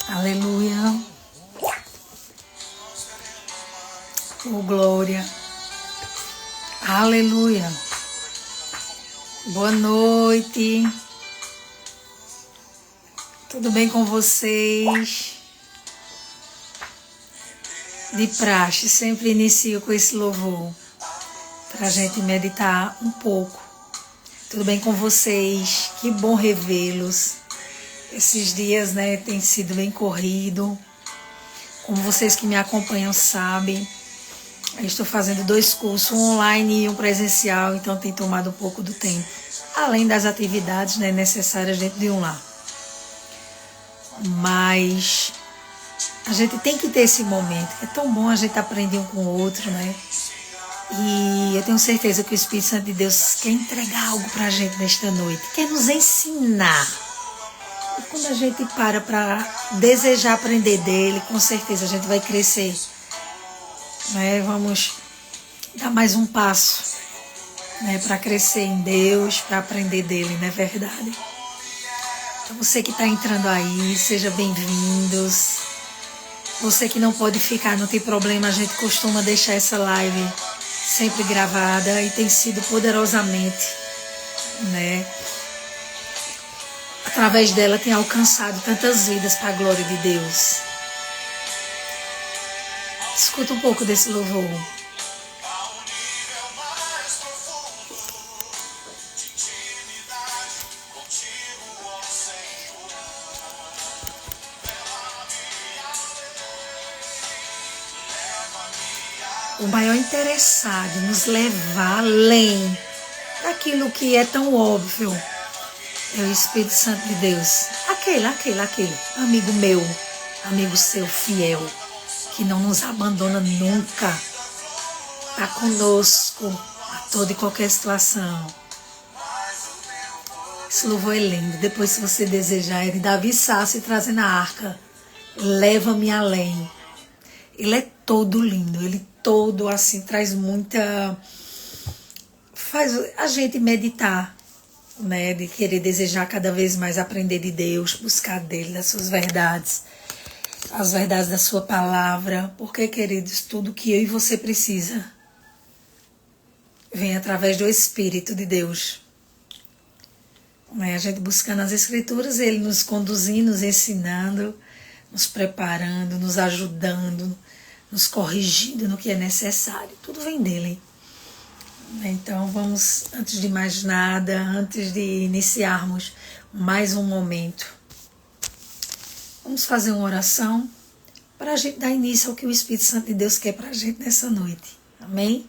Aleluia. Oh, glória. Aleluia. Boa noite. Tudo bem com vocês? De praxe, sempre inicio com esse louvor para a gente meditar um pouco. Tudo bem com vocês? Que bom revê-los. Esses dias, tem sido bem corrido. Como vocês que me acompanham sabem, eu estou fazendo 2 cursos, um online e um presencial, então tem tomado um pouco do tempo. Além das atividades necessárias dentro de um lar. Mas a gente tem que ter esse momento, que é tão bom a gente aprender um com o outro, E eu tenho certeza que o Espírito Santo de Deus quer entregar algo pra gente nesta noite, quer nos ensinar. E quando a gente para desejar aprender dele, com certeza a gente vai crescer. Vamos dar mais um passo, para crescer em Deus, para aprender dele, não é verdade? Então você que está entrando aí, seja bem-vindos. Você que não pode ficar, não tem problema, a gente costuma deixar essa live sempre gravada e tem sido poderosamente, através dela tem alcançado tantas vidas para a glória de Deus. Escuta um pouco desse louvor. O maior interessado em nos levar além daquilo que é tão óbvio é o Espírito Santo de Deus. Aquele, amigo meu, amigo seu fiel, que não nos abandona nunca, está conosco a toda e qualquer situação. Esse louvor é lindo. Depois, se você desejar, ele Davi Sassi trazendo a arca, leva-me além. Ele é todo lindo, ele todo assim traz muita, faz a gente meditar, de querer desejar cada vez mais aprender de Deus, buscar dele, das suas verdades, as verdades da sua palavra, porque, queridos, tudo que eu e você precisa vem através do Espírito de Deus. A gente buscando as Escrituras, ele nos conduzindo, nos ensinando, nos preparando, nos ajudando, nos corrigindo no que é necessário. Tudo vem dele. Então vamos, antes de mais nada, antes de iniciarmos mais um momento, vamos fazer uma oração para a gente dar início ao que o Espírito Santo de Deus quer para a gente nessa noite. Amém?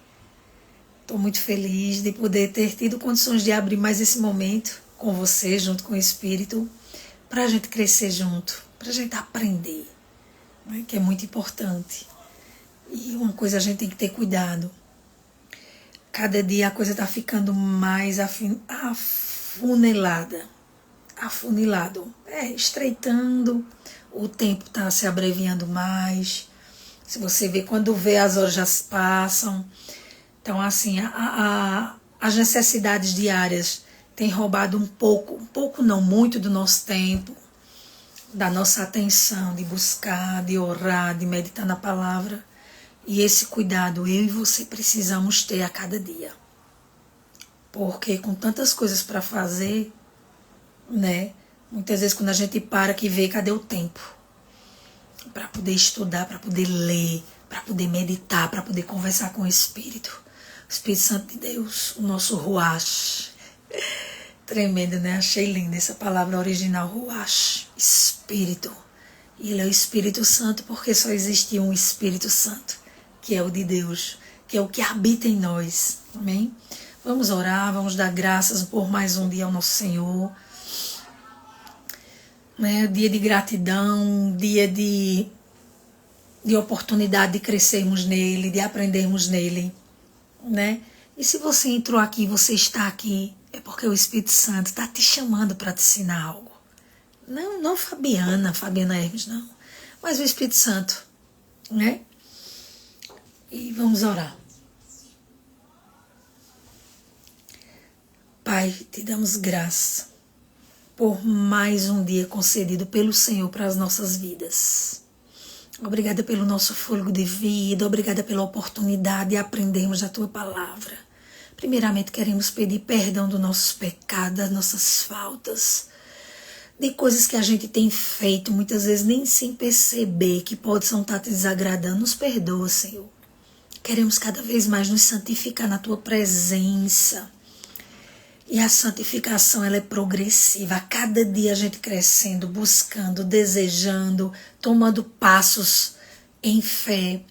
Estou muito feliz de poder ter tido condições de abrir mais esse momento com você, junto com o Espírito, para a gente crescer junto, para a gente aprender, que é muito importante. E uma coisa a gente tem que ter cuidado. Cada dia a coisa está ficando mais afunilado, estreitando, o tempo está se abreviando mais. Se você vê, quando vê, as horas já se passam. Então, assim, as necessidades diárias têm roubado um pouco não, muito do nosso tempo, da nossa atenção, de buscar, de orar, de meditar na palavra. E esse cuidado eu e você precisamos ter a cada dia. Porque com tantas coisas para fazer, muitas vezes quando a gente para que vê, cadê o tempo? Para poder estudar, para poder ler, para poder meditar, para poder conversar com o Espírito. O Espírito Santo de Deus, o nosso Ruach. Tremendo, Achei linda essa palavra original, Ruach, Espírito. E ele é o Espírito Santo porque só existe um Espírito Santo, que é o de Deus, que é o que habita em nós. Amém? Vamos orar, vamos dar graças por mais um dia ao nosso Senhor. Dia de gratidão, dia de oportunidade de crescermos nele, de aprendermos nele. E se você entrou aqui, você está aqui, é porque o Espírito Santo está te chamando para te ensinar algo. Não Fabiana Hermes, não. Mas o Espírito Santo, E vamos orar. Pai, te damos graça por mais um dia concedido pelo Senhor para as nossas vidas. Obrigada pelo nosso fôlego de vida, obrigada pela oportunidade de aprendermos a Tua palavra. Primeiramente, queremos pedir perdão dos nossos pecados, das nossas faltas, de coisas que a gente tem feito, muitas vezes nem sem perceber, que possam estar te desagradando. Nos perdoa, Senhor. Queremos cada vez mais nos santificar na Tua presença. E a santificação, ela é progressiva. A cada dia a gente crescendo, buscando, desejando, tomando passos em fé,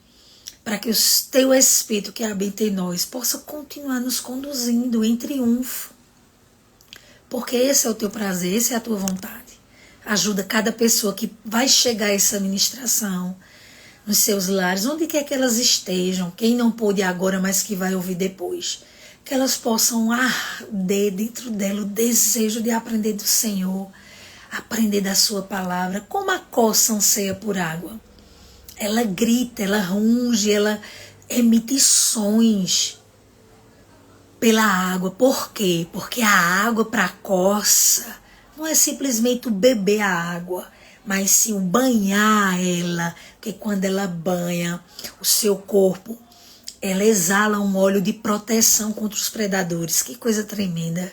para que o Teu Espírito que habita em nós possa continuar nos conduzindo em triunfo. Porque esse é o Teu prazer, essa é a Tua vontade. Ajuda cada pessoa que vai chegar a essa ministração nos seus lares, onde quer que elas estejam, quem não pôde agora, mas que vai ouvir depois. Que elas possam arder dentro dela o desejo de aprender do Senhor, aprender da Sua palavra, como a coça anseia por água. Ela grita, ela runge, ela emite sons pela água. Por quê? Porque a água para a coça não é simplesmente o beber a água, mas sim o banhar ela, porque quando ela banha o seu corpo, ela exala um óleo de proteção contra os predadores. Que coisa tremenda.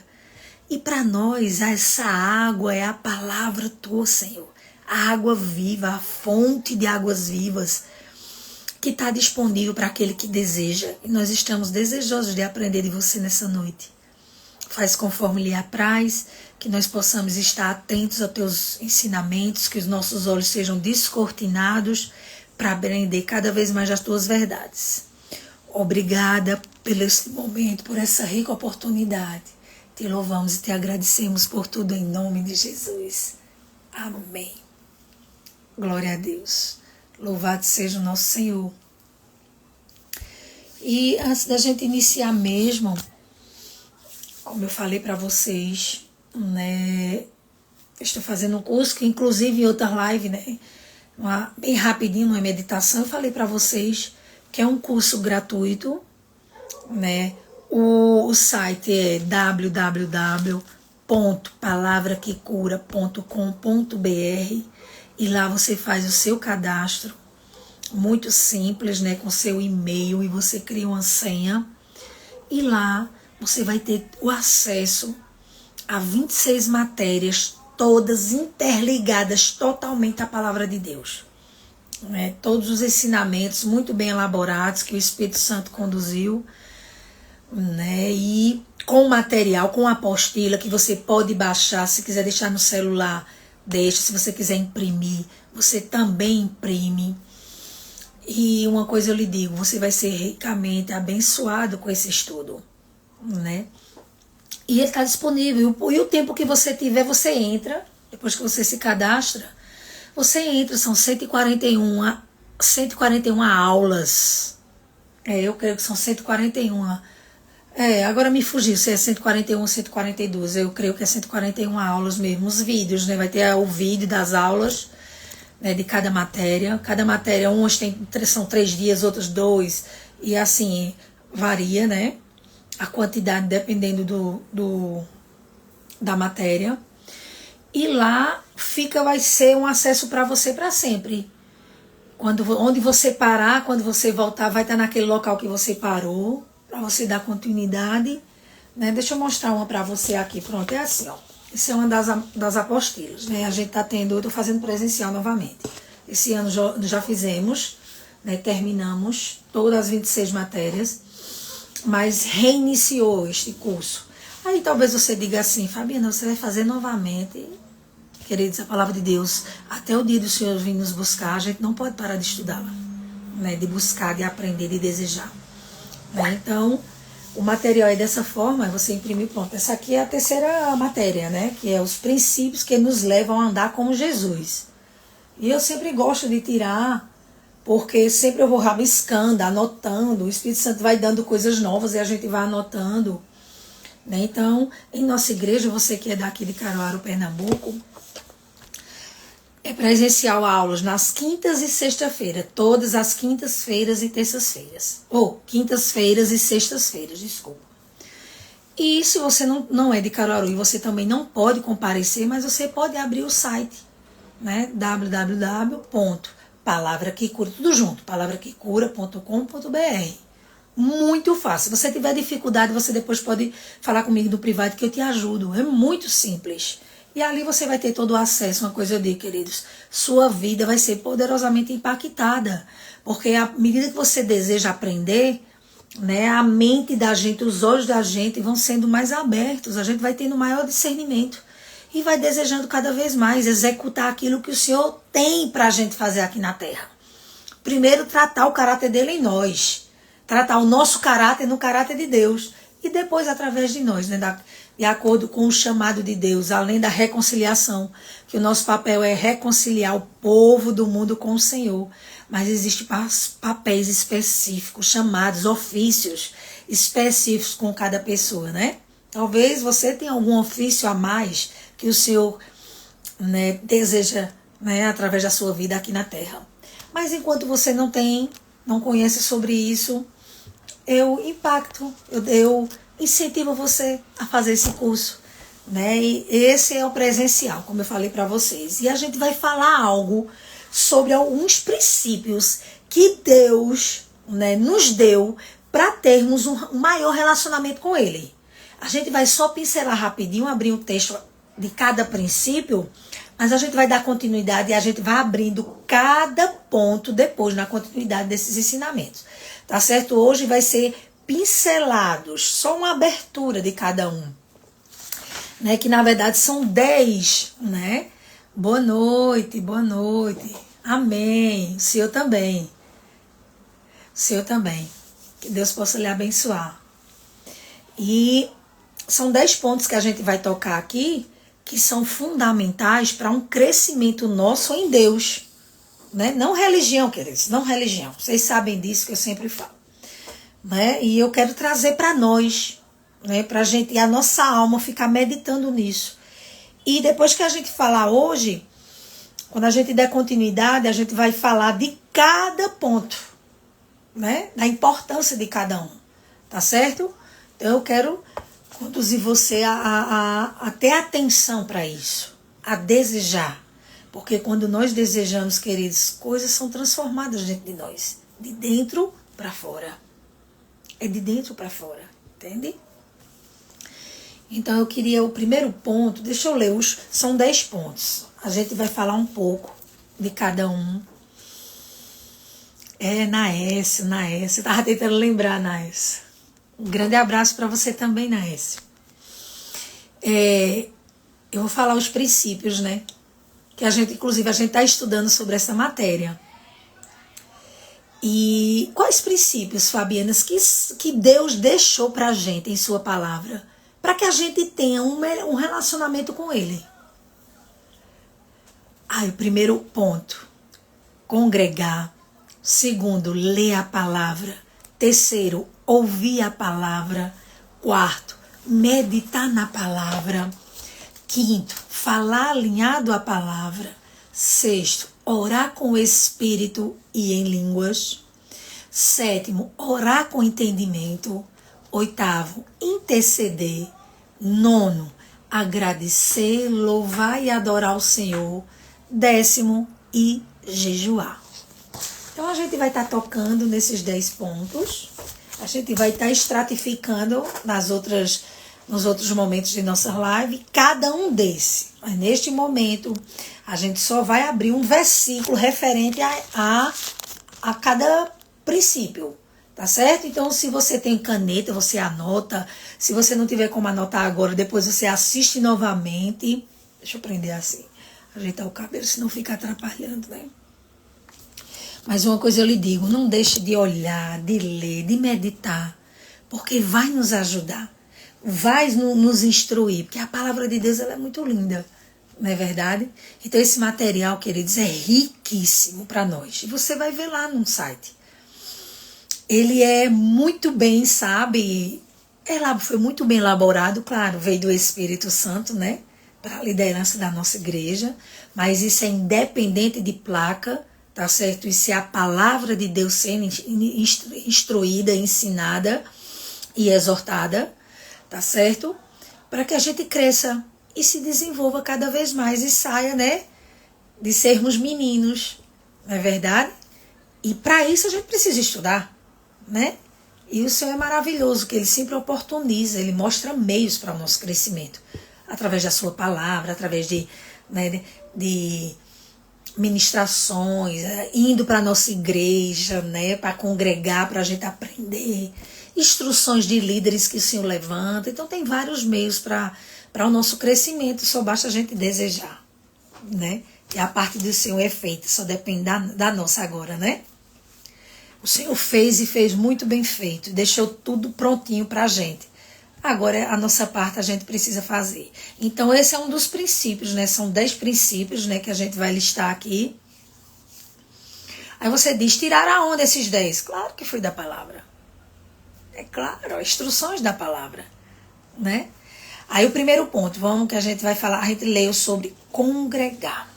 E para nós, essa água é a palavra Tua, Senhor. A água viva, a fonte de águas vivas, que está disponível para aquele que deseja. E nós estamos desejosos de aprender de Você nessa noite. Faz conforme lhe apraz, que nós possamos estar atentos aos Teus ensinamentos, que os nossos olhos sejam descortinados para aprender cada vez mais as Tuas verdades. Obrigada por esse momento, por essa rica oportunidade. Te louvamos e te agradecemos por tudo em nome de Jesus. Amém. Glória a Deus. Louvado seja o nosso Senhor. E antes da gente iniciar mesmo, como eu falei para vocês, né, estou fazendo um curso que inclusive em outra live, né, bem rapidinho, uma meditação, eu falei para vocês que é um curso gratuito, né? O site é www.palavraquecura.com.br e lá você faz o seu cadastro, muito simples, né? Com seu e-mail, e você cria uma senha e lá você vai ter o acesso a 26 matérias, todas interligadas totalmente à Palavra de Deus. Todos os ensinamentos muito bem elaborados que o Espírito Santo conduziu, né? E com material, com apostila que você pode baixar, se quiser deixar no celular, deixa. Se você quiser imprimir, você também imprime. E uma coisa eu lhe digo, você vai ser ricamente abençoado com esse estudo, né? E ele está disponível. E o tempo que você tiver, você entra, depois que você se cadastra, você entra, são 141 aulas. Eu creio que são 141. Agora me fugiu se é 141 ou 142. Eu creio que é 141 aulas mesmo. Os vídeos, né? Vai ter o vídeo das aulas, né, de cada matéria. Cada matéria, umas são 3 dias, outras 2. E assim, varia, né? A quantidade dependendo da matéria. E lá vai ser um acesso para você para sempre. Onde você parar, quando você voltar, vai estar naquele local que você parou, para você dar continuidade, né? Deixa eu mostrar uma para você aqui. Pronto, é assim, ó. Essa é uma das apostilas, né? A gente está tendo, eu estou fazendo presencial novamente. Esse ano já fizemos, né? Terminamos todas as 26 matérias, mas reiniciou este curso. Aí talvez você diga assim, Fabiana, você vai fazer novamente? Queridos, a palavra de Deus, até o dia do Senhor vir nos buscar, a gente não pode parar de estudá-la, né? De buscar, de aprender, de desejar. Né? Então, o material é dessa forma, você imprime pronto. Essa aqui é a terceira matéria, né? Que é os princípios que nos levam a andar como Jesus. E eu sempre gosto de tirar, porque sempre eu vou rabiscando, anotando, o Espírito Santo vai dando coisas novas e a gente vai anotando. Né? Então, em nossa igreja, você que é daqui de Caruaru, Pernambuco, é presencial aulas nas quintas e sexta-feira, todas as quintas-feiras e terças-feiras. Quintas-feiras e sextas-feiras, desculpa. E se você não é de Caruaru e você também não pode comparecer, mas você pode abrir o site, né? www.palavraquecura, tudo junto, palavraquecura.com.br. Muito fácil. Se você tiver dificuldade, você depois pode falar comigo no privado que eu te ajudo. É muito simples. E ali você vai ter todo o acesso. Uma coisa eu digo, queridos, sua vida vai ser poderosamente impactada. Porque à medida que você deseja aprender, né, a mente da gente, os olhos da gente vão sendo mais abertos. A gente vai tendo maior discernimento. E vai desejando cada vez mais executar aquilo que o Senhor tem para a gente fazer aqui na Terra. Primeiro, tratar o caráter dele em nós. Tratar o nosso caráter no caráter de Deus. E depois através de nós, né? De acordo com o chamado de Deus, além da reconciliação, que o nosso papel é reconciliar o povo do mundo com o Senhor. Mas existem papéis específicos, chamados, ofícios específicos com cada pessoa, né? Talvez você tenha algum ofício a mais que o Senhor, né, deseja, né, através da sua vida aqui na Terra. Mas enquanto você não conhece sobre isso, eu incentivo você a fazer esse curso, né? E esse é o presencial, como eu falei para vocês. E a gente vai falar algo sobre alguns princípios que Deus, né, nos deu para termos um maior relacionamento com Ele. A gente vai só pincelar rapidinho, abrir um texto de cada princípio, mas a gente vai dar continuidade e a gente vai abrindo cada ponto depois na continuidade desses ensinamentos. Tá certo? Hoje vai ser pincelados, só uma abertura de cada um, né? Que na verdade são 10, né? Boa noite, boa noite. Amém. O Senhor também. O Senhor também. Que Deus possa lhe abençoar. E são 10 pontos que a gente vai tocar aqui, que são fundamentais para um crescimento nosso em Deus. Né? Não religião, queridos, não religião. Vocês sabem disso que eu sempre falo. Né? E eu quero trazer para nós, né? Para a gente, a nossa alma ficar meditando nisso. E depois que a gente falar hoje, quando a gente der continuidade, a gente vai falar de cada ponto, né? Da importância de cada um. Tá certo? Então eu quero conduzir você a ter atenção para isso, a desejar. Porque quando nós desejamos, queridos, coisas são transformadas dentro de nós, de dentro para fora. É de dentro para fora, entende? Então eu queria o primeiro ponto, deixa eu ler, são 10 pontos. A gente vai falar um pouco de cada um. Naécio, eu estava tentando lembrar, Naécio. Um grande abraço para você também, Naécio. Eu vou falar os princípios, né? Que inclusive, a gente está estudando sobre essa matéria. E quais princípios, Fabianas, que Deus deixou para a gente em sua palavra, para que a gente tenha um relacionamento com Ele? O primeiro ponto, congregar. Segundo, ler a palavra. Terceiro, ouvir a palavra. Quarto, meditar na palavra. Quinto, falar alinhado à palavra. Sexto, orar com o Espírito e em línguas. Sétimo, orar com entendimento. Oitavo, interceder. Nono, agradecer, louvar e adorar o Senhor. Décimo, e jejuar. Então a gente vai estar tocando nesses 10 pontos. A gente vai estar estratificando nos outros momentos de nossa live, cada um desses. Mas neste momento, a gente só vai abrir um versículo referente a cada princípio, tá certo? Então, se você tem caneta, você anota. Se você não tiver como anotar agora, depois você assiste novamente. Deixa eu prender assim, ajeitar o cabelo, senão fica atrapalhando, né? Mas uma coisa eu lhe digo, não deixe de olhar, de ler, de meditar, porque vai nos ajudar. Vai nos instruir, porque a palavra de Deus ela é muito linda, não é verdade? Então esse material, queridos, é riquíssimo para nós. E você vai ver lá no site. Ele é muito bem, sabe? Foi muito bem elaborado, claro, veio do Espírito Santo, né? Para a liderança da nossa igreja. Mas isso é independente de placa, tá certo? Isso é a palavra de Deus sendo instruída, ensinada e exortada. tá certo? Para que a gente cresça e se desenvolva cada vez mais e saia, né, de sermos meninos, não é verdade? E para isso a gente precisa estudar, né? E o Senhor é maravilhoso, que Ele sempre oportuniza, Ele mostra meios para o nosso crescimento, através da sua palavra, através de ministrações, indo para a nossa igreja, né, para congregar, para a gente aprender, instruções de líderes que o Senhor levanta. Então tem vários meios para o nosso crescimento, só basta a gente desejar, né? E a parte do Senhor é feita, só depende da nossa agora, né? O Senhor fez e fez muito bem feito, deixou tudo prontinho para a gente. Agora a nossa parte a gente precisa fazer. Então esse é um dos princípios, né? São 10 princípios, né, que a gente vai listar aqui. Aí você diz, tirar aonde esses 10? Claro que foi da palavra. É claro, instruções da palavra, né? Aí o primeiro ponto, vamos que a gente vai falar, a gente leu sobre congregar.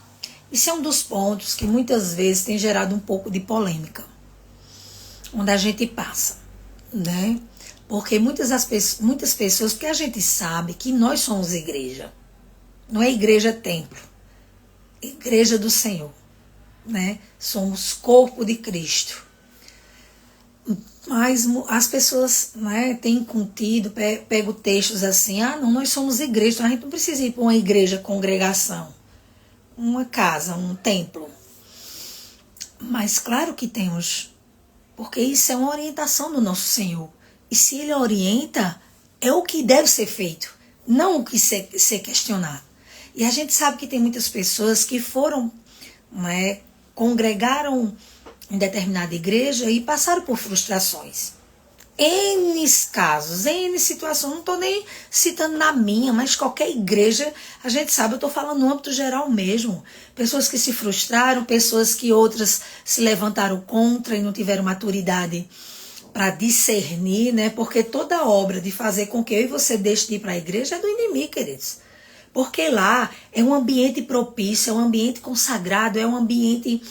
Isso é um dos pontos que muitas vezes tem gerado um pouco de polêmica, onde a gente passa, né? Porque muitas pessoas, porque a gente sabe que nós somos igreja, não é igreja templo, igreja do Senhor, né? Somos corpo de Cristo. Mas as pessoas, né, têm contido, pego textos assim, não, nós somos igreja, então a gente não precisa ir para uma igreja, congregação, uma casa, um templo. Mas claro que temos, porque isso é uma orientação do nosso Senhor. E se Ele orienta, é o que deve ser feito, não o que ser questionado. E a gente sabe que tem muitas pessoas que foram, né, congregaram em determinada igreja e passaram por frustrações. N casos, N situações, não estou nem citando na minha, mas qualquer igreja, a gente sabe, eu estou falando no âmbito geral mesmo. Pessoas que se frustraram, pessoas que outras se levantaram contra e não tiveram maturidade para discernir, né? Porque toda obra de fazer com que eu e você deixe de ir para a igreja é do inimigo, queridos. Porque lá é um ambiente propício, é um ambiente consagrado, é um ambiente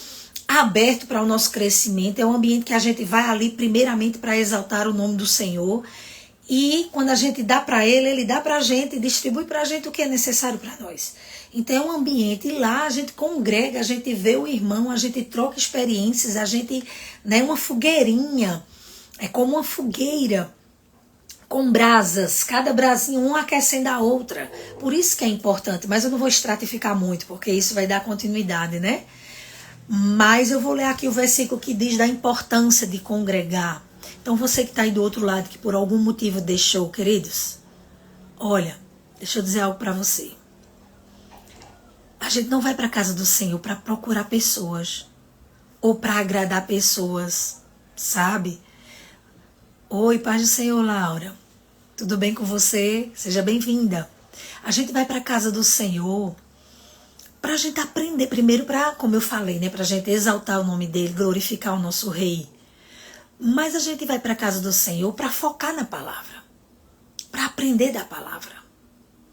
aberto para o nosso crescimento, é um ambiente que a gente vai ali primeiramente para exaltar o nome do Senhor, e quando a gente dá para Ele dá para a gente, distribui para a gente o que é necessário para nós. Então é um ambiente, e lá a gente congrega, a gente vê o irmão, a gente troca experiências, a gente, né, uma fogueirinha, é como uma fogueira com brasas, cada brasinha uma aquecendo a outra. Por isso que é importante, mas eu não vou estratificar muito, porque isso vai dar continuidade, né? Mas eu vou ler aqui o versículo que diz da importância de congregar. Então você que está aí do outro lado, que por algum motivo deixou, queridos, olha, deixa eu dizer algo para você. A gente não vai para a casa do Senhor para procurar pessoas ou para agradar pessoas, sabe? Oi, paz do Senhor, Laura. Tudo bem com você? Seja bem-vinda. A gente vai para a casa do Senhor para a gente aprender primeiro, para, como eu falei, né, para a gente exaltar o nome dele, glorificar o nosso rei. Mas a gente vai para a casa do Senhor para focar na palavra, para aprender da palavra,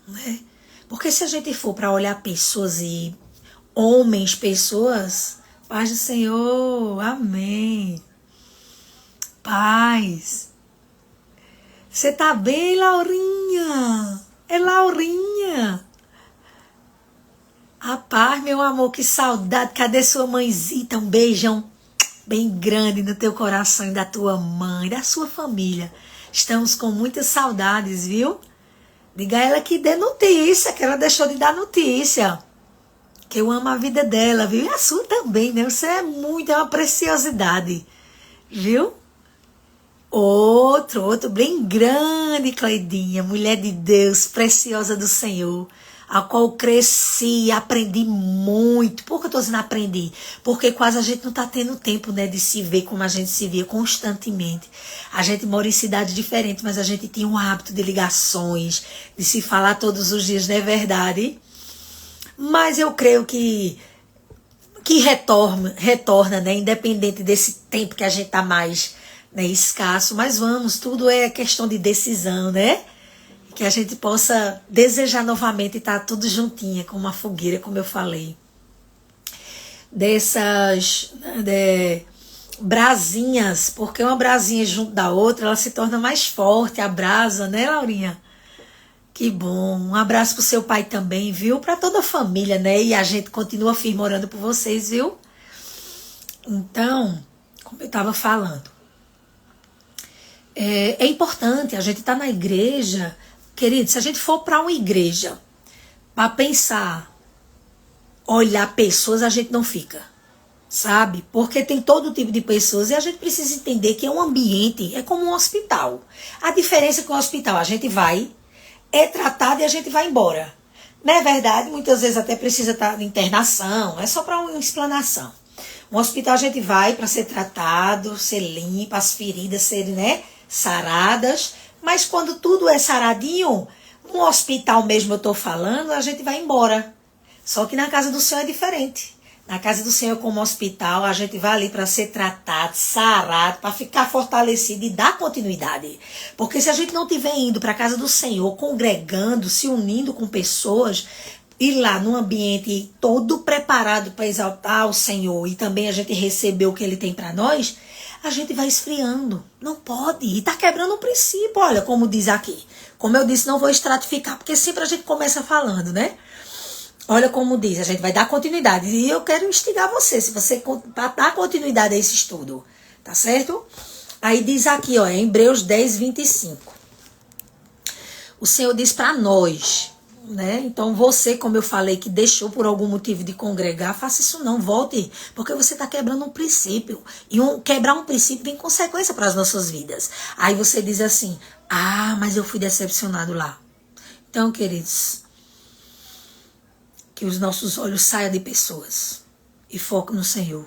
né? Porque se a gente for para olhar pessoas e homens, pessoas, paz do Senhor, amém. Paz. Você tá bem, Laurinha? É Laurinha. A paz, meu amor, que saudade. Cadê sua mãezita? Um beijão bem grande no teu coração e da tua mãe, da sua família. Estamos com muitas saudades, viu? Diga a ela que dê notícia, que ela deixou de dar notícia. Que eu amo a vida dela, viu? E a sua também, né? Você é uma preciosidade, viu? Outro bem grande, Cleidinha, mulher de Deus, preciosa do Senhor, a qual cresci, aprendi muito. Por que eu estou dizendo aprendi? Porque quase a gente não está tendo tempo, né, de se ver como a gente se via constantemente. A gente mora em cidades diferentes, mas a gente tinha um hábito de ligações, de se falar todos os dias, não é verdade? Mas eu creio que retorna, né, independente desse tempo que a gente está mais, né, escasso. Mas vamos, tudo é questão de decisão, né? Que a gente possa desejar novamente estar tudo juntinha, com uma fogueira, como eu falei. Dessas brasinhas, porque uma brasinha junto da outra, ela se torna mais forte, a brasa, né, Laurinha? Que bom. Um abraço pro seu pai também, viu? Para toda a família, né? E a gente continua firme orando por vocês, viu? Então, como eu estava falando, é importante a gente estar na igreja. Querido, se a gente for para uma igreja para pensar, olhar pessoas, a gente não fica, sabe? Porque tem todo tipo de pessoas e a gente precisa entender que é um ambiente, é como um hospital. A diferença é que o hospital a gente vai, é tratado e a gente vai embora. Não é verdade? Muitas vezes até precisa estar em internação, é só para uma explanação. No hospital a gente vai para ser tratado, ser limpo, as feridas serem, né, saradas. Mas quando tudo é saradinho, no hospital mesmo eu estou falando, a gente vai embora. Só que na casa do Senhor é diferente. Na casa do Senhor, como hospital, a gente vai ali para ser tratado, sarado, para ficar fortalecido e dar continuidade. Porque se a gente não estiver indo para a casa do Senhor, congregando, se unindo com pessoas, ir lá num ambiente todo preparado para exaltar o Senhor e também a gente receber o que Ele tem para nós, a gente vai esfriando. Não pode. E está quebrando um princípio, olha, como diz aqui. Como eu disse, não vou estratificar, porque sempre a gente começa falando, né? Olha como diz, a gente vai dar continuidade. E eu quero instigar você, se você dar continuidade a esse estudo, tá certo? Aí diz aqui, ó, em Hebreus 10, 25. O Senhor diz para nós, né? Então você, como eu falei, que deixou por algum motivo de congregar, faça isso não, volte, porque você está quebrando um princípio. E quebrar um princípio tem consequência para as nossas vidas. Aí você diz assim, mas eu fui decepcionado lá. Então, queridos, que os nossos olhos saiam de pessoas e foquem no Senhor,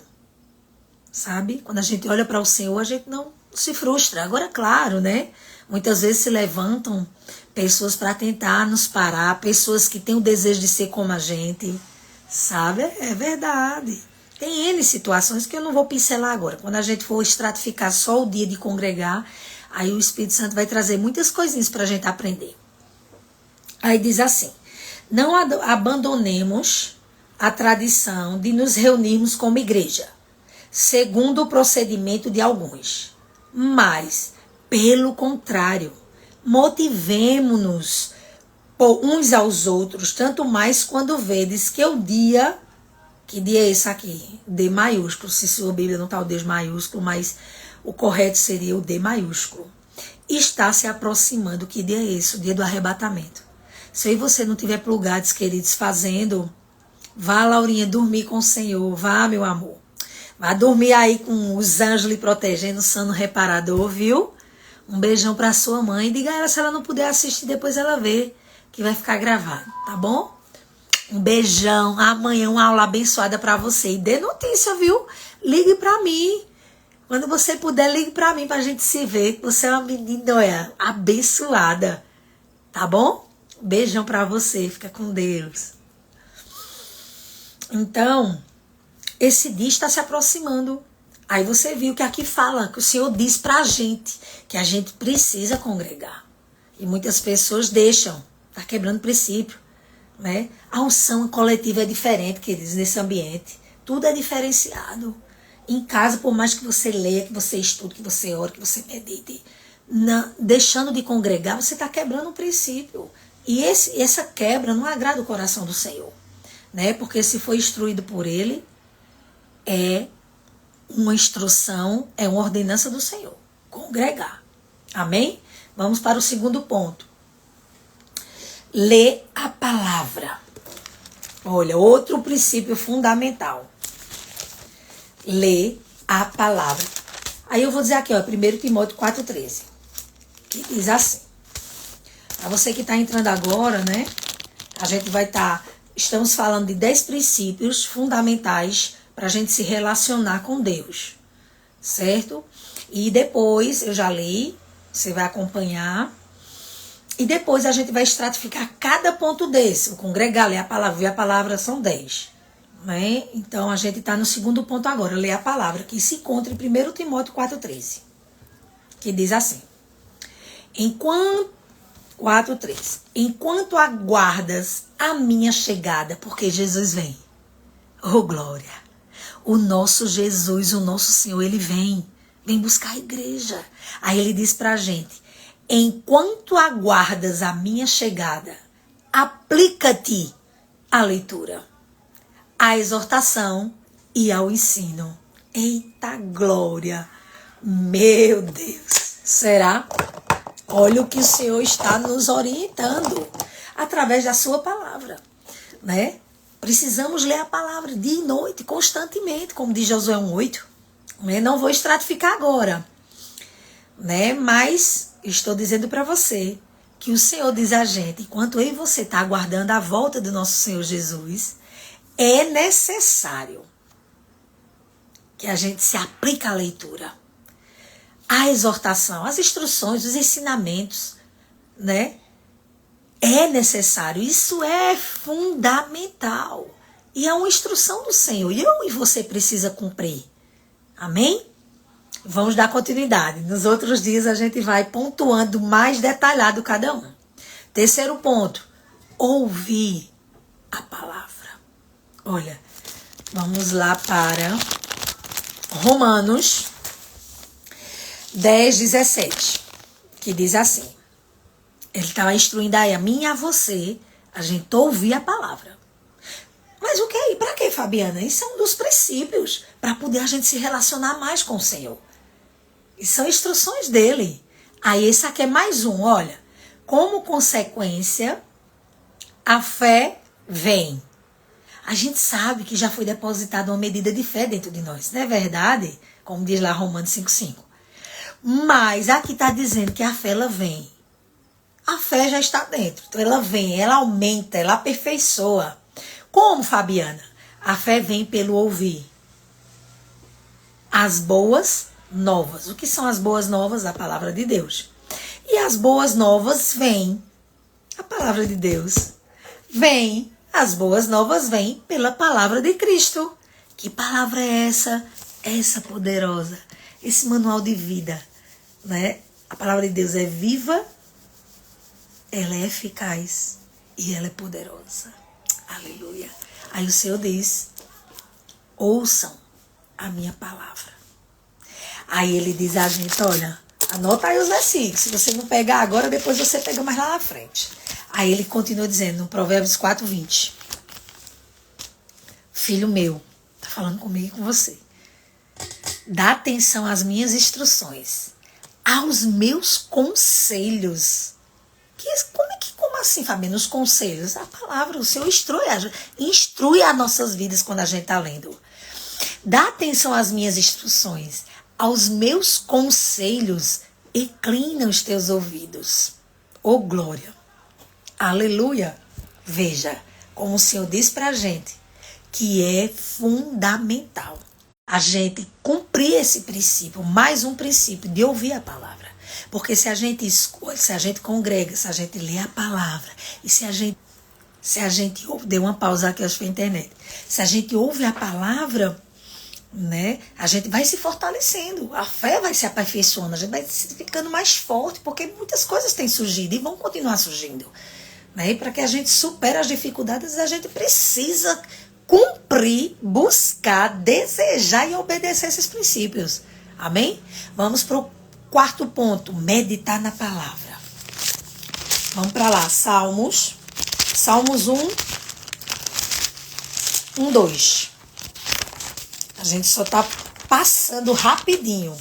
sabe? Quando a gente olha para o Senhor, a gente não se frustra. Agora, claro, né? Muitas vezes se levantam pessoas para tentar nos parar, pessoas que têm o desejo de ser como a gente, sabe? É verdade. Tem N situações que eu não vou pincelar agora. Quando a gente for estratificar só o dia de congregar, aí o Espírito Santo vai trazer muitas coisinhas para a gente aprender. Aí diz assim, não abandonemos a tradição de nos reunirmos como igreja, segundo o procedimento de alguns, mas, pelo contrário, motivemo-nos uns aos outros, tanto mais quando vedes que o dia, que dia é esse aqui? D maiúsculo, se sua Bíblia não está o D maiúsculo, mas o correto seria o D maiúsculo, está se aproximando. Que dia é esse? O dia do arrebatamento. Se você não tiver plugados, queridos, fazendo, vá, Laurinha, dormir com o Senhor, vá, meu amor. Vá dormir aí com os anjos lhe protegendo, sono reparador, viu? Um beijão pra sua mãe. Diga a ela, se ela não puder assistir, depois ela vê, que vai ficar gravado, tá bom? Um beijão. Amanhã uma aula abençoada pra você. E dê notícia, viu? Ligue pra mim. Quando você puder, ligue pra mim pra gente se ver. Você é uma menina, olha, abençoada. Tá bom? Beijão pra você, fica com Deus. Então, esse dia está se aproximando. Aí você viu que aqui fala, que o Senhor diz pra gente, que a gente precisa congregar. E muitas pessoas deixam, tá quebrando princípio, né? A unção coletiva é diferente, queridos, nesse ambiente. Tudo é diferenciado. Em casa, por mais que você leia, que você estude, que você ore, que você medite, deixando de congregar, você está quebrando um princípio. E essa quebra não agrada o coração do Senhor, né? Porque se foi instruído por Ele, é uma instrução, é uma ordenança do Senhor. Congregar. Amém? Vamos para o segundo ponto. Lê a palavra. Olha, outro princípio fundamental. Lê a palavra. Aí eu vou dizer aqui, ó, 1 Timóteo 4,13. Que diz assim. Para você que está entrando agora, né? A gente vai estar... Estamos falando de 10 princípios fundamentais para a gente se relacionar com Deus. Certo? E depois, eu já li, você vai acompanhar. E depois a gente vai estratificar cada ponto desse. O congregar, ler a palavra, ver a palavra, são 10. Né? Então a gente está no segundo ponto agora, ler a palavra, que se encontra em 1 Timóteo 4,13. Que diz assim. 4:3. Enquanto aguardas a minha chegada, porque Jesus vem. Oh, glória! O nosso Jesus, o nosso Senhor, Ele vem buscar a igreja. Aí Ele diz pra gente, enquanto aguardas a minha chegada, aplica-te à leitura, à exortação e ao ensino. Eita glória! Meu Deus! Será? Olha o que o Senhor está nos orientando através da sua palavra, né? Precisamos ler a palavra dia e noite, constantemente, como diz Josué 1:8. Né? Não vou estratificar agora, né? Mas estou dizendo para você que o Senhor diz a gente, enquanto eu e você está aguardando a volta do nosso Senhor Jesus, é necessário que a gente se aplique à leitura, à exortação, às instruções, os ensinamentos, né? É necessário, isso é fundamental. E é uma instrução do Senhor. E eu e você precisa cumprir. Amém? Vamos dar continuidade. Nos outros dias a gente vai pontuando mais detalhado cada um. Terceiro ponto, ouvir a palavra. Olha, vamos lá para Romanos 10:17, que diz assim. Ele estava instruindo aí a mim e a você, a gente ouvir a palavra. Mas o que é? Para que, Fabiana? Isso é um dos princípios para poder a gente se relacionar mais com o Senhor. E são instruções dele. Aí esse aqui é mais um, olha. Como consequência, a fé vem. A gente sabe que já foi depositada uma medida de fé dentro de nós, não é verdade? Como diz lá Romanos 5:5. Mas aqui está dizendo que a fé ela vem. A fé já está dentro. Então ela vem, ela aumenta, ela aperfeiçoa. Como, Fabiana? A fé vem pelo ouvir as boas novas. O que são as boas novas? A palavra de Deus. E as boas novas vêm. A palavra de Deus vem. As boas novas vêm pela palavra de Cristo. Que palavra é essa? Essa poderosa. Esse manual de vida, né? A palavra de Deus é viva, ela é eficaz e ela é poderosa. Aleluia. Aí o Senhor diz, ouçam a minha palavra. Aí ele diz a gente, olha, anota aí os versículos. Se você não pegar agora, depois você pega mais lá na frente. Aí ele continua dizendo, no Provérbios 4:20. Filho meu, tá falando comigo e com você. Dá atenção às minhas instruções, aos meus conselhos. Como assim, Fabiana? Os conselhos? A palavra, o Senhor instrui as nossas vidas quando a gente está lendo. Dá atenção às minhas instruções, aos meus conselhos, inclina os teus ouvidos. Oh, glória! Aleluia! Veja, como o Senhor diz pra gente, que é fundamental a gente cumprir esse princípio, mais um princípio de ouvir a palavra. Porque se a gente escolhe, se a gente congrega, se a gente lê a palavra, e se a gente ouve, deu uma pausa aqui, acho que foi a internet, se a gente ouve a palavra, né, a gente vai se fortalecendo, a fé vai se aperfeiçoando, a gente vai ficando mais forte, porque muitas coisas têm surgido e vão continuar surgindo. Né? E para que a gente supere as dificuldades, a gente precisa cumprir, buscar, desejar e obedecer esses princípios. Amém? Vamos para o quarto ponto, meditar na palavra. Vamos para lá, Salmos 1:2. A gente só está passando rapidinho,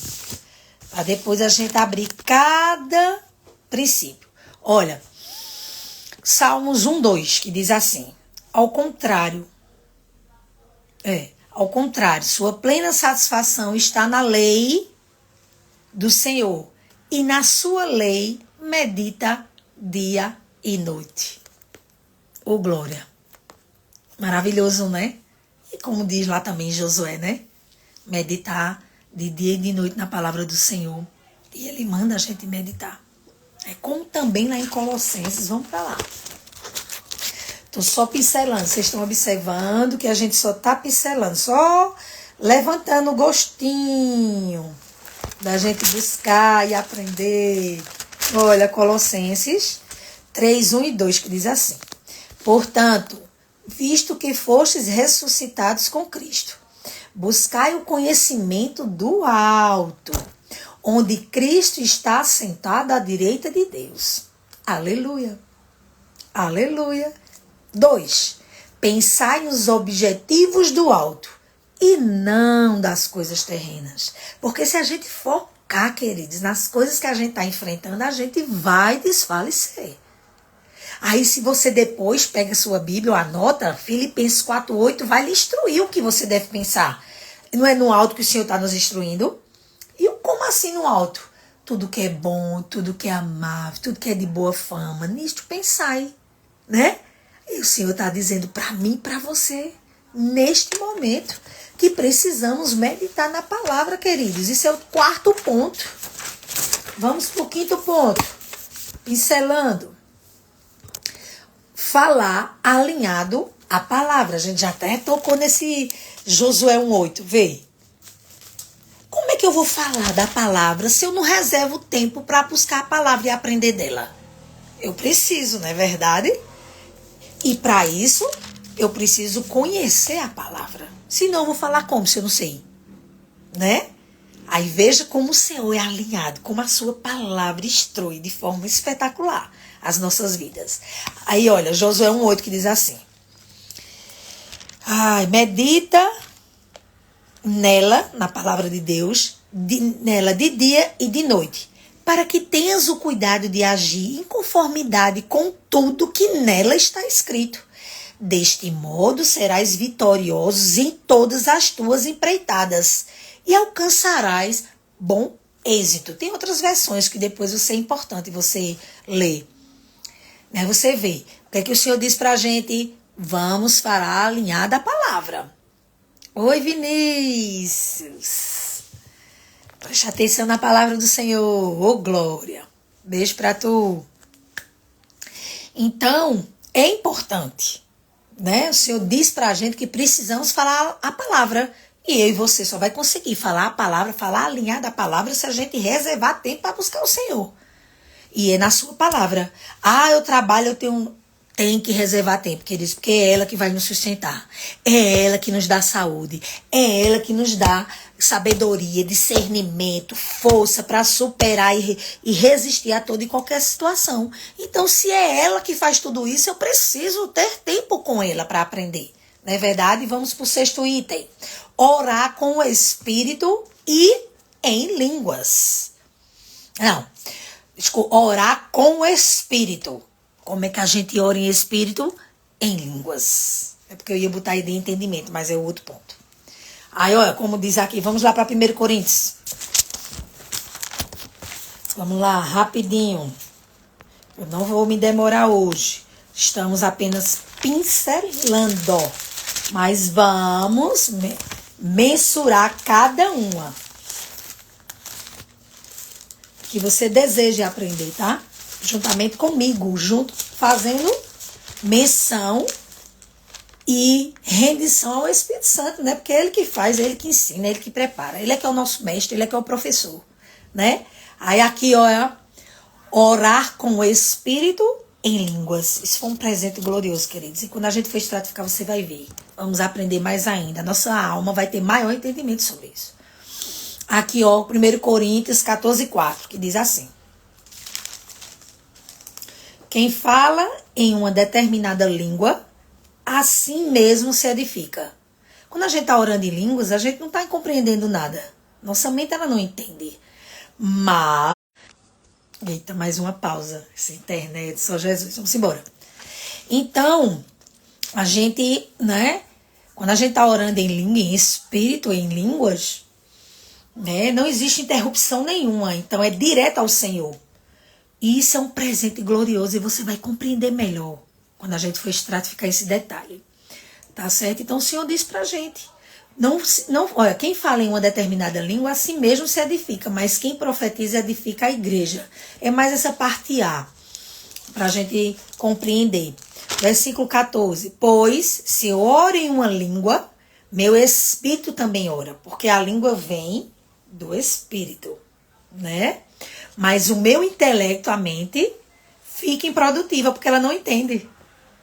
para depois a gente abrir cada princípio. Olha, Salmos 1:2, que diz assim, ao contrário, sua plena satisfação está na lei do Senhor, e na sua lei medita dia e noite. Oh, glória! Maravilhoso, né? E como diz lá também Josué, né? Meditar de dia e de noite na palavra do Senhor. E ele manda a gente meditar. É como também lá em Colossenses, vamos para lá. Estou só pincelando, vocês estão observando que a gente só está pincelando, só levantando o gostinho da gente buscar e aprender. Olha, Colossenses 3:1-2, que diz assim, portanto, visto que fostes ressuscitados com Cristo, buscai o conhecimento do alto, onde Cristo está sentado à direita de Deus. Aleluia. Aleluia. 2. Pensai nos objetivos do alto e não das coisas terrenas. Porque se a gente focar, queridos, nas coisas que a gente está enfrentando, a gente vai desfalecer. Aí se você depois pega sua Bíblia, anota, Filipenses 4:8, vai lhe instruir o que você deve pensar. Não é no alto que o Senhor está nos instruindo? E como assim no alto? Tudo que é bom, tudo que é amável, tudo que é de boa fama, nisto pensai, né? E o Senhor está dizendo para mim e para você, neste momento, que precisamos meditar na palavra, queridos. Isso é o 4º ponto. Vamos para o 5º ponto. Pincelando. Falar alinhado à palavra. A gente já até tocou nesse Josué 1:8. Vê. Como é que eu vou falar da palavra se eu não reservo tempo para buscar a palavra e aprender dela? Eu preciso, não é verdade? E para isso, eu preciso conhecer a palavra. Senão eu vou falar como, se eu não sei? Né? Aí veja como o Senhor é alinhado, como a sua palavra instrui de forma espetacular as nossas vidas. Aí olha, Josué 1:8 que diz assim. Medita nela, na palavra de Deus, nela de dia e de noite, para que tenhas o cuidado de agir em conformidade com tudo que nela está escrito. Deste modo serás vitorioso em todas as tuas empreitadas e alcançarás bom êxito. Tem outras versões que depois vai ser importante você ler. Né? Você vê. O que é que o Senhor diz pra gente? Vamos falar alinhada a palavra. Oi, Vinícius. Preste atenção na palavra do Senhor. Ô, glória. Beijo pra tu. Então, é importante, né? O Senhor diz pra gente que precisamos falar a palavra. E eu e você só vai conseguir falar a palavra, falar alinhada a palavra, se a gente reservar tempo para buscar o Senhor. E é na sua palavra. Eu trabalho, eu tenho que reservar tempo, queridos, porque é ela que vai nos sustentar. É ela que nos dá saúde. É ela que nos dá sabedoria, discernimento, força para superar e resistir a toda e qualquer situação. Então, se é ela que faz tudo isso, eu preciso ter tempo com ela para aprender. Não é verdade? Vamos para o 6º item. Orar com o Espírito e em línguas. Orar com o Espírito. Como é que a gente ora em Espírito? Em línguas. É porque eu ia botar aí de entendimento, mas é o outro ponto. Aí, olha, como diz aqui, vamos lá para 1 Coríntios. Vamos lá, rapidinho. Eu não vou me demorar hoje. Estamos apenas pincelando. Mas vamos mensurar cada uma que você deseja aprender, tá? Juntamente comigo, fazendo menção e rendição ao Espírito Santo, né? Porque é ele que faz, é ele que ensina, é ele que prepara. Ele é que é o nosso mestre, ele é que é o professor, né? Aí aqui, olha, orar com o Espírito em línguas. Isso foi um presente glorioso, queridos. E quando a gente for estratificar, você vai ver. Vamos aprender mais ainda. A nossa alma vai ter maior entendimento sobre isso. Aqui, ó, 1 Coríntios 14:4, que diz assim. Quem fala em uma determinada língua, assim mesmo se edifica. Quando a gente está orando em línguas, a gente não está compreendendo nada. Nossa mente, ela não entende. Mas... Eita, mais uma pausa. Essa internet, só Jesus. Vamos embora. Então, a gente, né? Quando a gente está orando em língua, em espírito, em línguas, né? Não existe interrupção nenhuma. Então, é direto ao Senhor. E isso é um presente glorioso e você vai compreender melhor quando a gente for estratificar esse detalhe. Tá certo? Então, o Senhor diz pra gente. Olha, quem fala em uma determinada língua, assim mesmo se edifica, mas quem profetiza edifica a igreja. É mais essa parte A, para a gente compreender. Versículo 14. Pois, se eu oro em uma língua, meu espírito também ora, porque a língua vem do espírito, né? Mas o meu intelecto, a mente, fica improdutiva, porque ela não entende.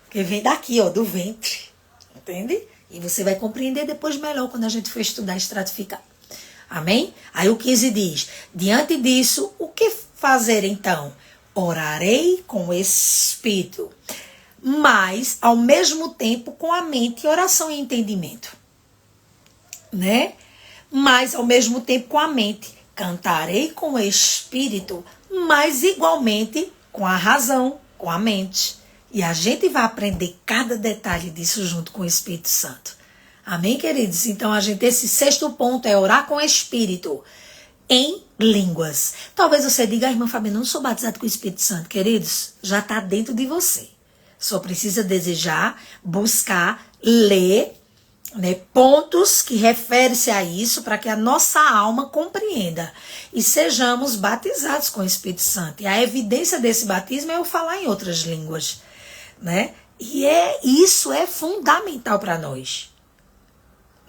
Porque vem daqui, ó, do ventre, entende? E você vai compreender depois melhor quando a gente for estudar e estratificar. Amém? Aí o 15 diz, diante disso, o que fazer então? Orarei com o Espírito, mas ao mesmo tempo com a mente, oração e entendimento. Né? Mas ao mesmo tempo com a mente, cantarei com o Espírito, mas igualmente com a razão, com a mente. E a gente vai aprender cada detalhe disso junto com o Espírito Santo. Amém, queridos? Então, esse sexto ponto é orar com o Espírito em línguas. Talvez você diga, irmã Fabiana, não sou batizado com o Espírito Santo. Queridos, já está dentro de você. Só precisa desejar, buscar, ler, né, pontos que referem-se a isso para que a nossa alma compreenda e sejamos batizados com o Espírito Santo. E a evidência desse batismo é eu falar em outras línguas, né? E isso é fundamental para nós.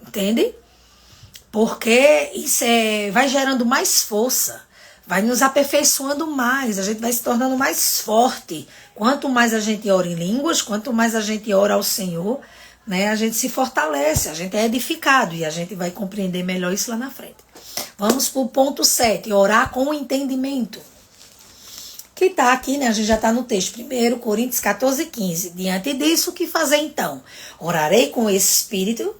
Entende? Porque isso vai gerando mais força, vai nos aperfeiçoando mais, a gente vai se tornando mais forte. Quanto mais a gente ora em línguas, quanto mais a gente ora ao Senhor, né, a gente se fortalece, a gente é edificado e a gente vai compreender melhor isso lá na frente. Vamos para o ponto 7, orar com entendimento. Que está aqui, né? A gente já está no texto. 1 Coríntios 14:15. Diante disso, o que fazer então? Orarei com o Espírito,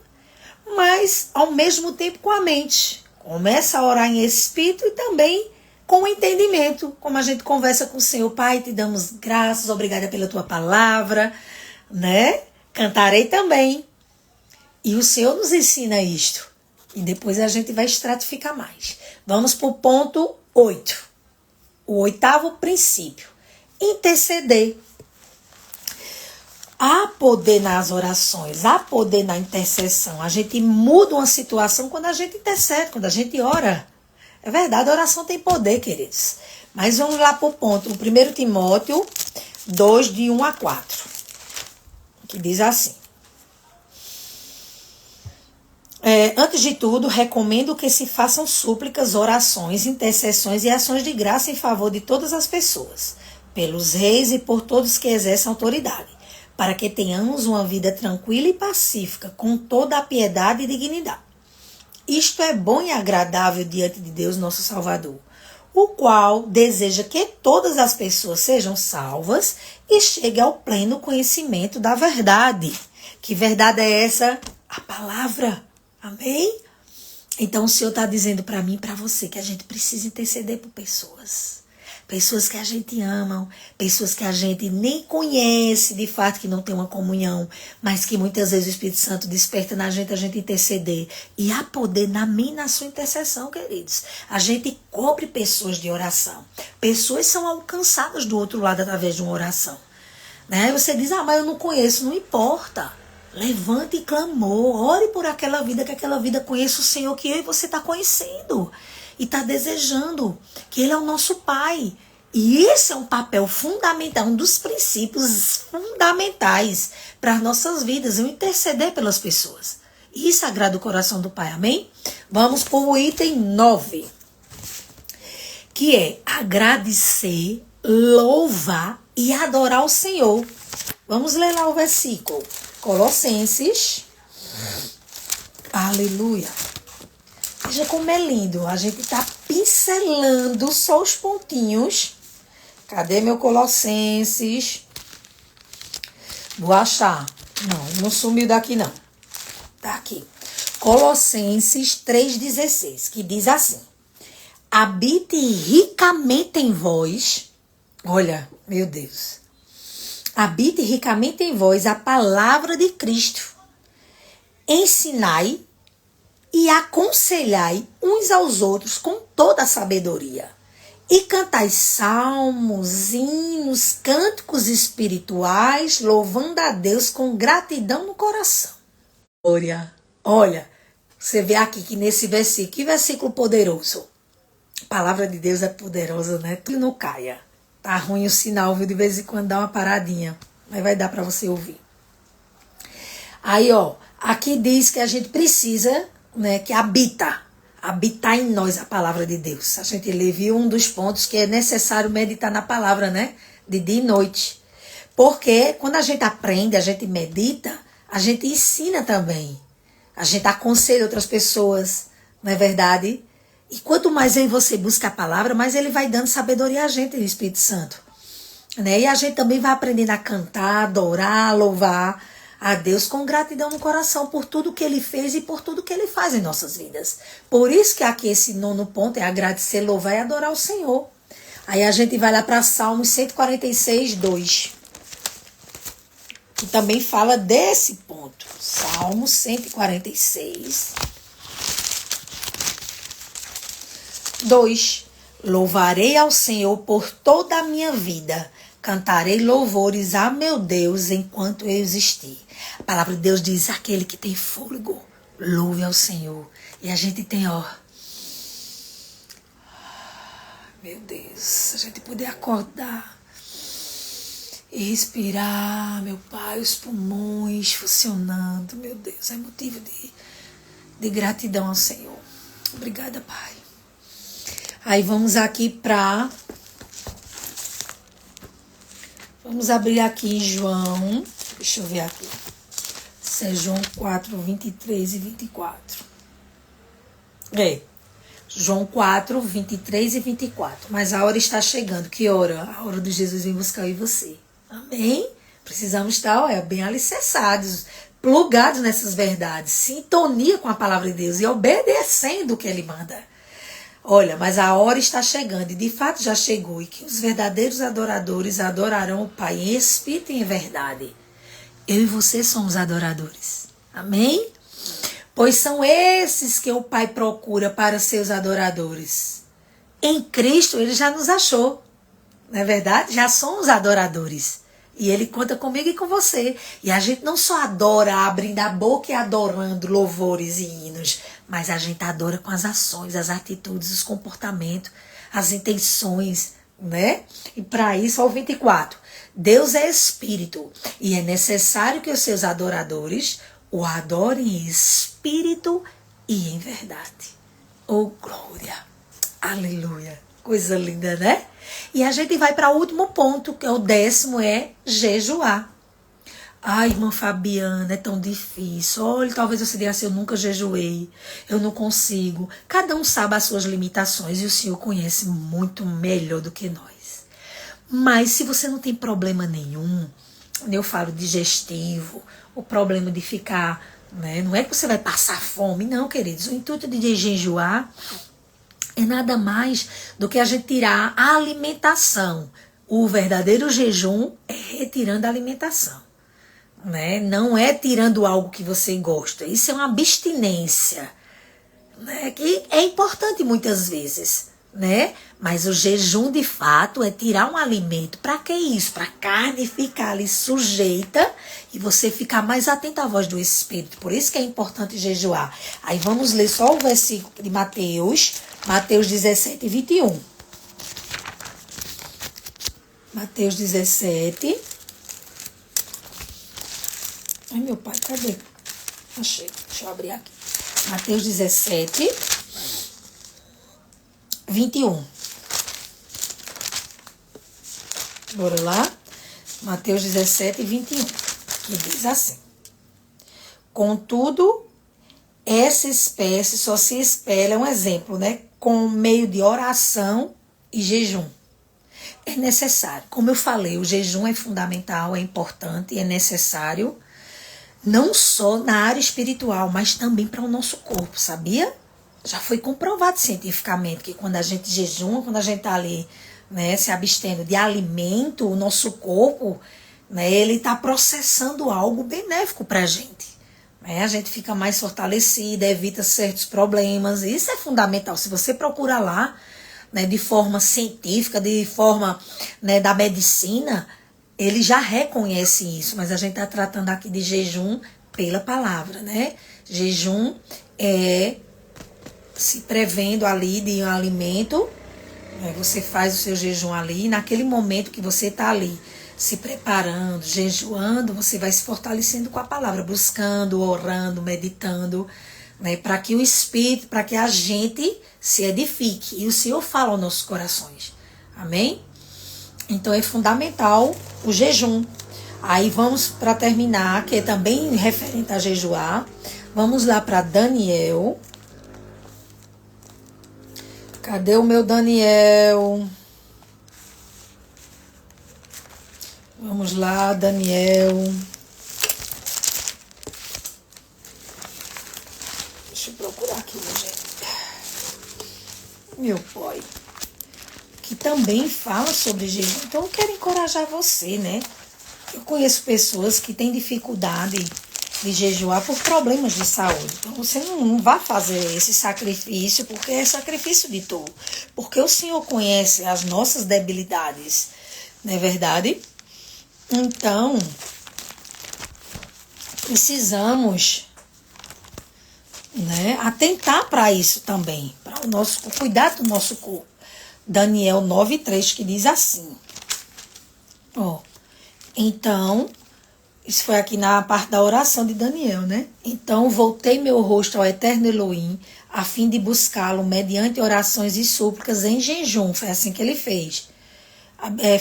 mas ao mesmo tempo com a mente. Começa a orar em Espírito e também com o entendimento. Como a gente conversa com o Senhor. Pai, te damos graças, obrigada pela tua palavra, né? Cantarei também. E o Senhor nos ensina isto. E depois a gente vai estratificar mais. Vamos para o ponto 8. O 8º princípio. Interceder. Há poder nas orações, há poder na intercessão. A gente muda uma situação quando a gente intercede, quando a gente ora. É verdade, a oração tem poder, queridos. Mas vamos lá para o ponto. O 1 Timóteo 2, de 1 a 4. Que diz assim. Antes de tudo, recomendo que se façam súplicas, orações, intercessões e ações de graça em favor de todas as pessoas, pelos reis e por todos que exercem autoridade, para que tenhamos uma vida tranquila e pacífica, com toda a piedade e dignidade. Isto é bom e agradável diante de Deus, nosso Salvador, o qual deseja que todas as pessoas sejam salvas e cheguem ao pleno conhecimento da verdade. Que verdade é essa? A palavra. Amém? Então o Senhor está dizendo para mim e para você que a gente precisa interceder por pessoas. Pessoas que a gente ama, pessoas que a gente nem conhece, de fato, que não tem uma comunhão, mas que muitas vezes o Espírito Santo desperta na gente a gente interceder. E há poder na minha e na sua intercessão, queridos. A gente cobre pessoas de oração. Pessoas são alcançadas do outro lado através de uma oração. Né? Você diz, mas eu não conheço, não importa. Levante e clamor, ore por aquela vida, que aquela vida conheça o Senhor que eu e você está conhecendo. E está desejando, que Ele é o nosso Pai. E esse é um papel fundamental, um dos princípios fundamentais para as nossas vidas, o interceder pelas pessoas. Isso agrada o coração do Pai, amém? Vamos para o item 9, que é agradecer, louvar e adorar o Senhor. Vamos ler lá o versículo. Colossenses, aleluia. Veja como é lindo, a gente está pincelando só os pontinhos. Cadê meu Colossenses? Vou achar. Não sumiu daqui não. Tá aqui. Colossenses 3,16, que diz assim. Habite ricamente em vós. Olha, meu Deus. Habite ricamente em vós a palavra de Cristo. Ensinai e aconselhai uns aos outros com toda a sabedoria. E cantai salmos, hinos, cânticos espirituais, louvando a Deus com gratidão no coração. Olha, você vê aqui que nesse versículo, que versículo poderoso. A palavra de Deus é poderosa, né? Tu não caia. Tá ruim o sinal, viu? De vez em quando dá uma paradinha. Mas vai dar para você ouvir. Aí, aqui diz que a gente precisa, né, que habitar em nós a palavra de Deus. A gente viu um dos pontos que é necessário meditar na palavra, né? De dia e noite. Porque quando a gente aprende, a gente medita, a gente ensina também. A gente aconselha outras pessoas, não é verdade? E quanto mais eu e você busca a palavra, mais ele vai dando sabedoria a gente, o Espírito Santo. Né? E a gente também vai aprendendo a cantar, adorar, louvar a Deus com gratidão no coração por tudo que ele fez e por tudo que ele faz em nossas vidas. Por isso que aqui esse 9º ponto é agradecer, louvar e adorar o Senhor. Aí a gente vai lá para Salmos 146, 2. Que também fala desse ponto. Salmos 146, 2. Louvarei ao Senhor por toda a minha vida. Cantarei louvores a meu Deus enquanto eu existir. A palavra de Deus diz, aquele que tem fôlego, louve ao Senhor. E a gente tem, ó, meu Deus, a gente poder acordar e respirar, meu Pai, os pulmões funcionando, meu Deus, é motivo de gratidão ao Senhor. Obrigada, Pai. Aí vamos aqui para... Vamos abrir aqui em João, deixa eu ver aqui. Isso é João 4, 23 e 24. João 4, 23 e 24. Mas a hora está chegando. Que hora? A hora de Jesus vir buscar eu e você. Amém? Precisamos estar bem alicerçados, plugados nessas verdades, sintonia com a palavra de Deus e obedecendo o que Ele manda. Olha, mas a hora está chegando, e de fato já chegou, e que os verdadeiros adoradores adorarão o Pai em espírito e em verdade. Eu e você somos adoradores. Amém? Pois são esses que o Pai procura para seus adoradores. Em Cristo Ele já nos achou. Não é verdade? Já somos adoradores. E Ele conta comigo e com você. E a gente não só adora abrindo a boca e adorando louvores e hinos, mas a gente adora com as ações, as atitudes, os comportamentos, as intenções, né? E para isso, ao 24. Deus é espírito e é necessário que os seus adoradores o adorem em espírito e em verdade. Oh, glória! Aleluia! Coisa linda, né? E a gente vai para o último ponto, que é o 10º, é jejuar. Ai, irmã Fabiana, é tão difícil. Olha, talvez você diga assim, eu nunca jejuei, eu não consigo. Cada um sabe as suas limitações e o Senhor conhece muito melhor do que nós. Mas se você não tem problema nenhum, eu falo digestivo, o problema de ficar, né, não é que você vai passar fome, não, queridos. O intuito de jejuar é nada mais do que a gente tirar a alimentação. O verdadeiro jejum é retirando a alimentação. Né? Não é tirando algo que você gosta. Isso é uma abstinência. Né? Que é importante muitas vezes. Né? Mas o jejum de fato é tirar um alimento. Para que isso? Para a carne ficar ali sujeita e você ficar mais atento à voz do Espírito. Por isso que é importante jejuar. Aí vamos ler só o versículo de Mateus 17, 21. Mateus 17. Ai, meu pai, cadê? Achei. Deixa eu abrir aqui. Mateus 17, 21. Bora lá. Mateus 17, 21. Que diz assim. Contudo, essa espécie só se espelha, é um exemplo, né? Com meio de oração e jejum. É necessário. Como eu falei, o jejum é fundamental, é importante e é necessário. Não só na área espiritual, mas também para o nosso corpo, sabia? Já foi comprovado cientificamente que quando a gente jejuma, quando a gente está ali, né, se abstendo de alimento, o nosso corpo, né, ele está processando algo benéfico para a gente. Né? A gente fica mais fortalecida, evita certos problemas. Isso é fundamental. Se você procura lá, né, de forma científica, de forma, né, da medicina, ele já reconhece isso, mas a gente está tratando aqui de jejum pela palavra, né? Jejum é se prevendo ali de um alimento, né? Você faz o seu jejum ali, naquele momento que você está ali se preparando, jejuando, você vai se fortalecendo com a palavra, buscando, orando, meditando, né? Para que o Espírito, para que a gente se edifique. E o Senhor fala aos nossos corações. Amém? Então é fundamental o jejum. Aí vamos para terminar, que é também referente a jejuar. Vamos lá para Daniel. Cadê o meu Daniel? Vamos lá, Daniel. Deixa eu procurar aqui, minha gente. Meu pai. Que também fala sobre jejum. Então eu quero encorajar você, né? Eu conheço pessoas que têm dificuldade de jejuar por problemas de saúde. Então você não vai fazer esse sacrifício porque é sacrifício de tolo. Porque o Senhor conhece as nossas debilidades, não é verdade? Então, precisamos, né, atentar para isso também, para o nosso cuidar do nosso corpo. Daniel 9:3 que diz assim. Ó, então, isso foi aqui na parte da oração de Daniel, né? Então, voltei meu rosto ao eterno Elohim, a fim de buscá-lo mediante orações e súplicas em jejum. Foi assim que ele fez.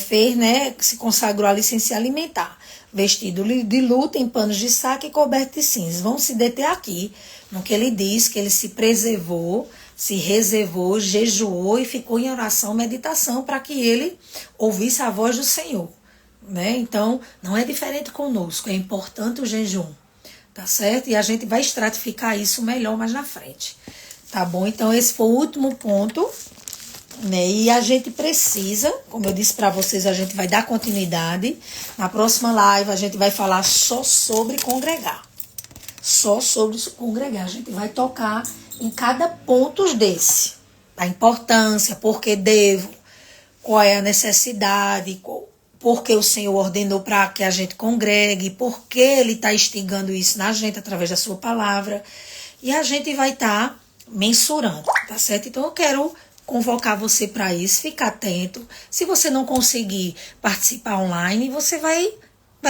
Fez, né? Se consagrou a licença alimentar. Vestido de luto, em panos de saco e coberto de cinzas. Vamos se deter aqui no que ele diz, que ele se preservou, se reservou, jejuou e ficou em oração, meditação, para que ele ouvisse a voz do Senhor. Né? Então, não é diferente conosco, é importante o jejum, tá certo? E a gente vai estratificar isso melhor mais na frente, tá bom? Então, esse foi o último ponto, né? E a gente precisa, como eu disse para vocês, a gente vai dar continuidade. Na próxima live, a gente vai falar só sobre congregar. Só sobre congregar. A gente vai tocar em cada ponto desse. A importância, por que devo, qual é a necessidade, porque o Senhor ordenou para que a gente congregue, porque Ele está instigando isso na gente através da sua palavra. E a gente vai estar mensurando, tá certo? Então eu quero convocar você para isso, ficar atento. Se você não conseguir participar online, você vai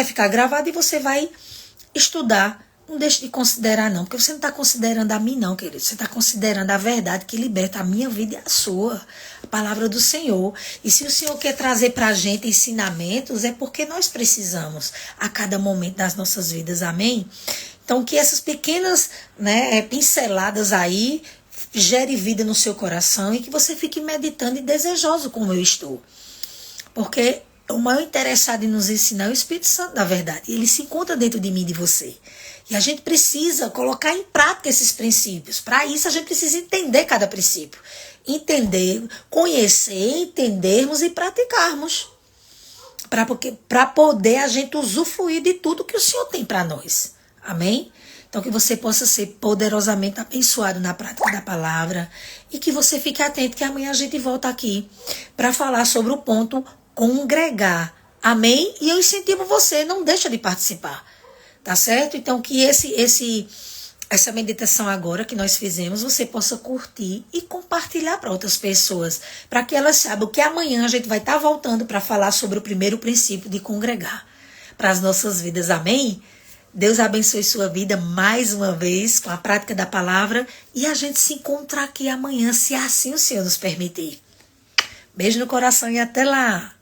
ficar gravado e você vai estudar. Não deixe de considerar não, porque você não está considerando a mim não, querido. Você está considerando a verdade que liberta a minha vida e a sua, a palavra do Senhor. E se o Senhor quer trazer para a gente ensinamentos, é porque nós precisamos a cada momento das nossas vidas, amém? Então que essas pequenas, né, pinceladas aí gere vida no seu coração e que você fique meditando e desejoso como eu estou. Porque o maior interessado em nos ensinar é o Espírito Santo da verdade. Ele se encontra dentro de mim e de você. E a gente precisa colocar em prática esses princípios. Para isso, a gente precisa entender cada princípio. Entender, conhecer, entendermos e praticarmos. Para poder a gente usufruir de tudo que o Senhor tem para nós. Amém? Então, que você possa ser poderosamente abençoado na prática da palavra. E que você fique atento que amanhã a gente volta aqui para falar sobre o ponto congregar. Amém? E eu incentivo você, não deixa de participar. Tá certo? Então que essa meditação agora que nós fizemos, você possa curtir e compartilhar para outras pessoas, para que elas saibam que amanhã a gente vai estar voltando para falar sobre o primeiro princípio de congregar para as nossas vidas. Amém? Deus abençoe sua vida mais uma vez com a prática da palavra e a gente se encontra aqui amanhã, se assim o Senhor nos permitir. Beijo no coração e até lá!